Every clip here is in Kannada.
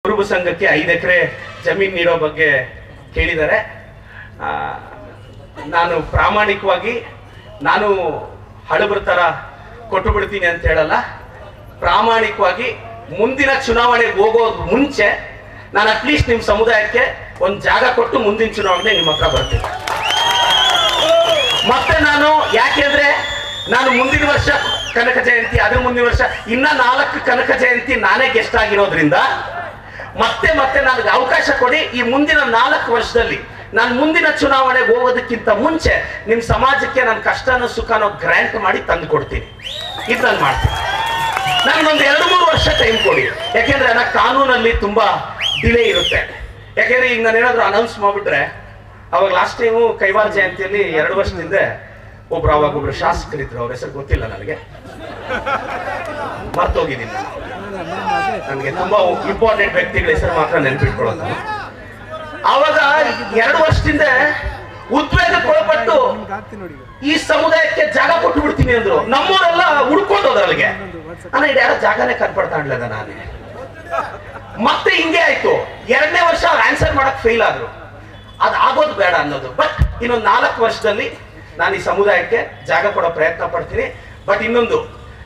ಕುರುಬ ಸಂಘಕ್ಕೆ 5 ಎಕರೆ ಜಮೀನು ನೀಡೋ ಬಗ್ಗೆ ಕೇಳಿದ್ದಾರೆ. ನಾನು ಪ್ರಾಮಾಣಿಕವಾಗಿ ನಾನು ಹಳಬರ ತರ ಕೊಟ್ಟು ಬಿಡ್ತೀನಿ ಅಂತ ಹೇಳಲ್ಲ. ಪ್ರಾಮಾಣಿಕವಾಗಿ ಮುಂದಿನ ಚುನಾವಣೆಗೆ ಹೋಗೋದು ಮುಂಚೆ ನಾನು ಅಟ್ಲೀಸ್ಟ್ ನಿಮ್ಮ ಸಮುದಾಯಕ್ಕೆ ಒಂದು ಜಾಗ ಕೊಟ್ಟು ಮುಂದಿನ ಚುನಾವಣೆ ನಿಮ್ಮ ಹತ್ರ ಬರ್ತೀನಿ. ಮತ್ತೆ ನಾನು ಯಾಕೆಂದ್ರೆ ನಾನು ಮುಂದಿನ ವರ್ಷ ಕನಕ ಜಯಂತಿ, ಅದ್ರ ಮುಂದಿನ ವರ್ಷ ಇನ್ನ 4 ಕನಕ ಜಯಂತಿ ನಾನೇ ಗೆಸ್ಟ್ ಆಗಿರೋದ್ರಿಂದ ಮತ್ತೆ ನನಗೆ ಅವಕಾಶ ಕೊಡಿ. ಈ ಮುಂದಿನ 4 ವರ್ಷದಲ್ಲಿ ನಾನು ಮುಂದಿನ ಚುನಾವಣೆಗೆ ಹೋಗೋದಕ್ಕಿಂತ ಮುಂಚೆ ನಿಮ್ಮ ಸಮಾಜಕ್ಕೆ ನನ್ನ ಕಷ್ಟನೋ ಸುಖನೋ ಗ್ರಾಂಟ್ ಮಾಡಿ ತಂದು ಕೊಡ್ತೀನಿ. ಇದು ನಾನು ಮಾಡ್ತೀನಿ. ನನಗೊಂದು 2-3 ವರ್ಷ ಟೈಮ್ ಕೊಡಿ. ಯಾಕೆಂದ್ರೆ ನನ್ನ ಕಾನೂನಲ್ಲಿ ತುಂಬಾ ಡಿಲೇ ಇರುತ್ತೆ. ಯಾಕೆಂದ್ರೆ ಈಗ ನಾನು ಏನಾದ್ರು ಅನೌನ್ಸ್ ಮಾಡ್ಬಿಟ್ರೆ, ಅವಾಗ ಲಾಸ್ಟ್ ಟೈಮು ಕೈವಾರ ಜಯಂತಿಯಲ್ಲಿ 2 ವರ್ಷದಿಂದ ಒಬ್ರು ಶಾಸಕರಿದ್ರು, ಅವ್ರ ಹೆಸರು ಗೊತ್ತಿಲ್ಲ ನನಗೆ, ಮರ್ತೋಗಿದ್ದೀನಿ. ನನಗೆ ತುಂಬಾ ಇಂಪಾರ್ಟೆಂಟ್ ವ್ಯಕ್ತಿಗಳ ಹೆಸರು ಮಾತ್ರ ನೆನ್ಪಿಟ್ಕೊಳ್ಳೋದು. ಅವಾಗ 2 ವರ್ಷದಿಂದ ಉದ್ವೇಗಕ್ಕೊಳಪಟ್ಟು ಈ ಸಮುದಾಯಕ್ಕೆ ಜಾಗ ಕೊಟ್ಟು ಬಿಡ್ತೀನಿ ಅಂದ್ರು. ನಮ್ಮವರೆಲ್ಲ ಹುಡ್ಕೊಂಡು ಹೋದ್ರು ಅಲ್ಲಿಗೆ. ಇದು ಯಾರೋ ಜಾಗನೇ ಕನ್ಪಡ್ತಾ ಇರ್ಲಿಲ್ಲ ನಾನೇ. ಮತ್ತೆ ಹಿಂಗೆ ಆಯ್ತು. 2ನೇ ವರ್ಷ ಅವ್ರು ಆನ್ಸರ್ ಮಾಡಕ್ ಫೇಲ್ ಆದ್ರು. ಆಗೋದು ಬೇಡ ಅನ್ನೋದು. ಬಟ್ ಇನ್ನೊಂದು 4 ವರ್ಷದಲ್ಲಿ ನಾನು ಈ ಸಮುದಾಯಕ್ಕೆ ಜಾಗ ಕೊಡೋ ಪ್ರಯತ್ನ ಪಡ್ತೀನಿ. ಬಟ್ ಇನ್ನೊಂದು,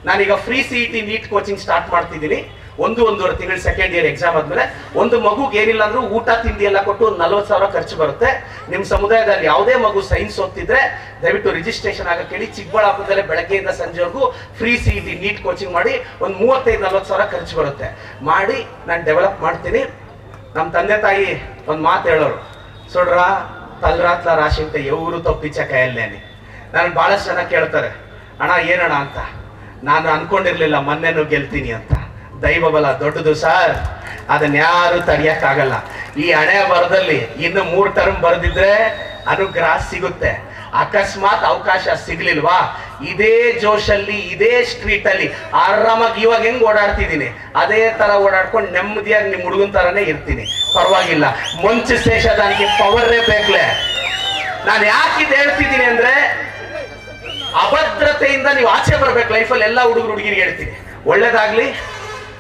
ನಾನೀಗ free CET NEET coaching start ಮಾಡ್ತಿದ್ದೀನಿ. 1-1.5 ತಿಂಗಳು ಸೆಕೆಂಡ್ ಇಯರ್ ಎಕ್ಸಾಮ್ ಆದ್ಮೇಲೆ ಒಂದು ಮಗುಗೆ ಏನಿಲ್ಲ ಅಂದ್ರೂ ಊಟ ತಿಂಡಿ ಎಲ್ಲ ಕೊಟ್ಟು 40,000 ಖರ್ಚು ಬರುತ್ತೆ. ನಿಮ್ಮ ಸಮುದಾಯದಲ್ಲಿ ಯಾವುದೇ ಮಗು ಸೈನ್ಸ್ ಓದ್ತಿದ್ರೆ ದಯವಿಟ್ಟು ರಿಜಿಸ್ಟ್ರೇಷನ್ ಆಗಕ್ಕೆ ಹೇಳಿ. ಚಿಕ್ಕಬಳ್ಳಾಪುರದಲ್ಲೇ ಬೆಳಗ್ಗೆಯಿಂದ ಸಂಜೆವರೆಗೂ ಫ್ರೀ CET ನೀಟ್ ಕೋಚಿಂಗ್ ಮಾಡಿ ಒಂದು 35-40,000 ಖರ್ಚು ಬರುತ್ತೆ. ಮಾಡಿ ನಾನು ಡೆವಲಪ್ ಮಾಡ್ತೀನಿ. ನಮ್ಮ ತಂದೆ ತಾಯಿ ಒಂದು ಮಾತು ಹೇಳೋರು, ಸುಡ್ರ ತಲ್ರಾತ್ಲ ರಾಶಿ ಅಂತ ಎವರು ತಪ್ಪಿಚ್ಚ ಕೈಯಲ್ಲೇನೆ. ನಾನು ಬಹಳಷ್ಟು ಜನ ಕೇಳ್ತಾರೆ, ಅಣ್ಣ ಏನಣ್ಣ ಅಂತ. ನಾನು ಅನ್ಕೊಂಡಿರ್ಲಿಲ್ಲ ಮೊನ್ನೆನೂ ಗೆಲ್ತೀನಿ ಅಂತ. ದೈವ ಬಲ ದೊಡ್ಡದು ಸರ್, ಅದನ್ನ ಯಾರು ತಡೆಯಕ್ಕಾಗಲ್ಲ. ಈ ಹಣೆ ಬರದಲ್ಲಿ ಇನ್ನು 3 ಟರ್ಮ್ ಬರೆದಿದ್ರೆ ಅನುಗ್ರಹ ಸಿಗುತ್ತೆ. ಅಕಸ್ಮಾತ್ ಅವಕಾಶ ಸಿಗ್ಲಿಲ್ವಾ, ಇದೇ ಜೋಶಲ್ಲಿ ಇದೇ ಸ್ಟ್ರೀಟ್ ಅಲ್ಲಿ ಆರಾಮಾಗಿ ಇವಾಗ ಹೆಂಗ್ ಓಡಾಡ್ತಿದ್ದೀನಿ ಅದೇ ತರ ಓಡಾಡ್ಕೊಂಡು ನೆಮ್ಮದಿಯಾಗಿ ನಿಮ್ ಹುಡುಗನ್ ತರನೇ ಇರ್ತೀನಿ. ಪರವಾಗಿಲ್ಲ. ಮಂಚು ಶೇಷದಾನಿಗೆ ಪವರೇ ಬೇಕಲೇ. ನಾನು ಯಾಕಿದ್ ಹೇಳ್ತಿದ್ದೀನಿ ಅಂದ್ರೆ, ಅಭದ್ರತೆಯಿಂದ ನೀವು ಆಚೆ ಬರ್ಬೇಕು ಲೈಫಲ್ಲಿ. ಎಲ್ಲ ಹುಡುಗರಿಗೆ ಹೇಳ್ತೀನಿ, ಒಳ್ಳೇದಾಗ್ಲಿ.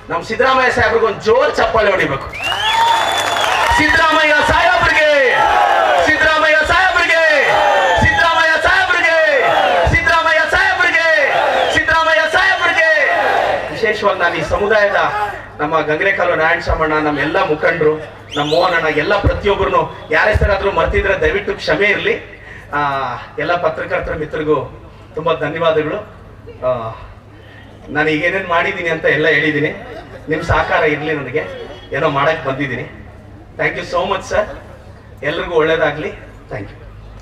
ನಮ್ ಸಿದ್ದರಾಮಯ್ಯ ಸಾಹೇಬ್ರಿಗೆ ಒಂದು ಜೋರ್ ಚಪ್ಪಾಳೆ ಹೊಡಿಬೇಕು. ಸಿದ್ದರಾಮಯ್ಯ ಸಾಹೇಬ್ರಿಗೆ, ಸಿದ್ದರಾಮಯ್ಯ ಸಾಹೇಬ್ರಿಗೆ, ಸಿದ್ದರಾಮಯ್ಯ ಸಾಹೇಬ್ರಿಗೆ, ಸಿದ್ದರಾಮಯ್ಯ ಸಾಹೇಬ್ರಿಗೆ, ಸಿದ್ದರಾಮಯ್ಯ ಸಾಹೇಬ್ರಿಗೆ. ವಿಶೇಷವಾಗಿ ನಾನು ಈ ಸಮುದಾಯದ ನಮ್ಮ ಗಂಗರೇಕಾಲು ನಾರಾಯಣ ಸಾಮಣ್ಣ, ನಮ್ಮ ಎಲ್ಲ ಮುಖಂಡರು, ನಮ್ಮ ಮೋಹನಣ್ಣ, ಎಲ್ಲ ಪ್ರತಿಯೊಬ್ಬರು ಯಾರ ಹೆಸರಾದ್ರೂ ಮರ್ತಿದ್ರೆ ದಯವಿಟ್ಟು ಕ್ಷಮೆ ಇರಲಿ. ಎಲ್ಲ ಪತ್ರಕರ್ತರ ಮಿತ್ರರಿಗೂ ತುಂಬಾ ಧನ್ಯವಾದಗಳು. ನಾನು ಈಗೇನೇನು ಮಾಡಿದ್ದೀನಿ ಅಂತ ಎಲ್ಲ ಹೇಳಿದ್ದೀನಿ. ನಿಮ್ಮ ಸಹಕಾರ ಇರಲಿ, ನನಗೆ ಏನೋ ಮಾಡಕ್ಕೆ ಬಂದಿದ್ದೀನಿ. Thank you so much sir. ಎಲ್ರಿಗೂ ಒಳ್ಳೇದಾಗ್ಲಿ. Thank you.